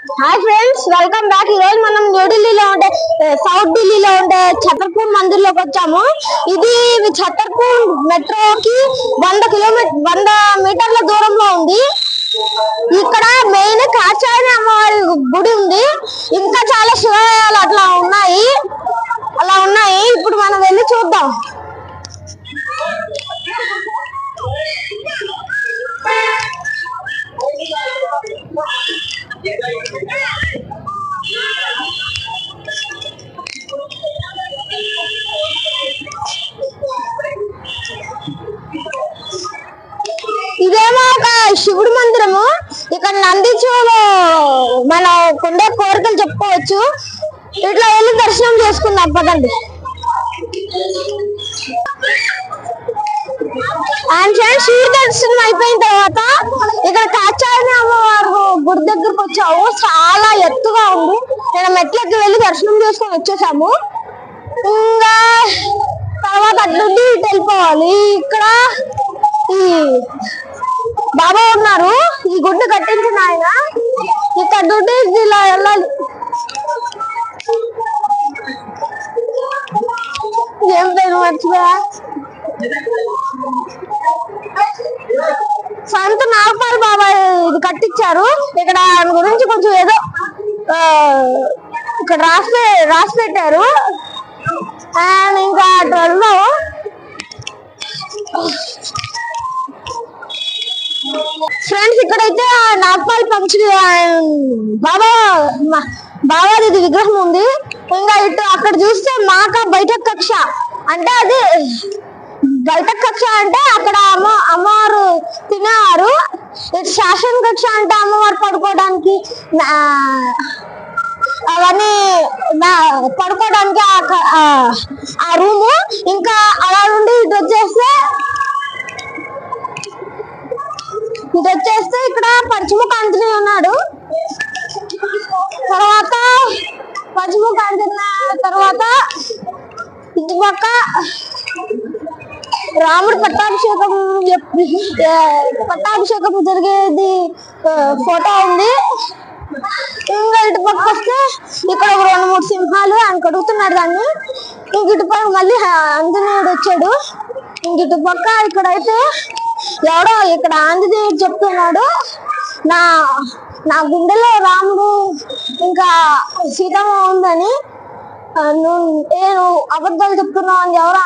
Hi friends welcome back మనం న్యూఢిల్లీలో ఉండే సౌత్ ఢిల్లీలో ఉండే ఛతర్పూర్ మందిర్లోకి వచ్చాము। ఇది ఛతర్పూర్ మెట్రోకి 100 మీటర్ల దూరంలో ఉంది। ఇక్కడ మెయిన్ కాచాయని అమ్మవారి గుడి ఉంది, ఇంకా చాలా శివాలయాలు అలా ఉన్నాయి। ఇప్పుడు మనం వెళ్ళి చూద్దాం। ఇదేమో ఒక శివుడి మందిరము। ఇక్కడ నందీశ్వరుడు మన కొండ కోరికలు చెప్పుకోవచ్చు। ఇట్లా వెళ్ళి దర్శనం చేసుకుందాం పదండి। శివుడి దర్శనం అయిపోయిన తర్వాత ఇక్కడ కాచాయని అమ్మవారు గుడి దగ్గరకు వచ్చాము। చాలా ఎత్తుగా ఉంది, నేను మెట్లకి వెళ్ళి దర్శనం చేసుకొని వచ్చేసాము। ఇంకా తర్వాత అట్లుండి ఇటు వెళ్ళిపోవాలి। ఇక్కడ ఈ బాబా ఉన్నారు, ఈ గుడ్డు కట్టించిన ఆయన। ఇక్కడ నుండి ఇలా వెళ్ళాలి। ఏం పేరు మర్చిపోయా, సంత నాగపాల్ బాబా ఇది కట్టించారు। ఇక్కడ ఆయన గురించి కొంచెం ఏదో ఇక్కడ రాసి పెట్టారు। అండ్ ఇంకా అటు వెళ్దాము। ఫ్రెండ్స్ ఇక్కడైతే నాగపాల్ పంచులు బాబాది విగ్రహం ఉంది। ఇంకా ఇటు అక్కడ చూస్తే మాకా బయటకు కక్ష అంటే అది బయటకు కక్ష అంటే అక్కడ అమ్మవారు తినేవారు। ఇటు శాసన కక్ష అంటే అమ్మవారు పడుకోవడానికి అవన్నీ పడుకోవడానికి ఆ రూము। ఇంకా అలా నుండి ఇటు వచ్చేస్తే ఇక్కడ పంచముఖ ఆంజనేయ ఉన్నాడు। తర్వాత పంచముఖ ఆంజనేయ తర్వాత ఇటు పక్క రాముడు పట్టాభిషేకం జరిగేది ఫోటో ఉంది। ఇంకా ఇటు పక్క వస్తే ఇక్కడ 2-3 సింహాలు ఆయన కడుగుతున్నాడు దాన్ని। ఇంక ఇటు పక్క మళ్ళీ ఆంజనేయుడు వచ్చాడు। ఇంక ఇటు పక్క ఇక్కడైతే ఎవడో ఇక్కడ ఆంజనేయుడు చెప్తున్నాడు, నా గుండెలో రాముడు ఇంకా సీతమ్మ ఉందని, నేను అబద్ధాలు చెప్తున్నావు అని ఎవరో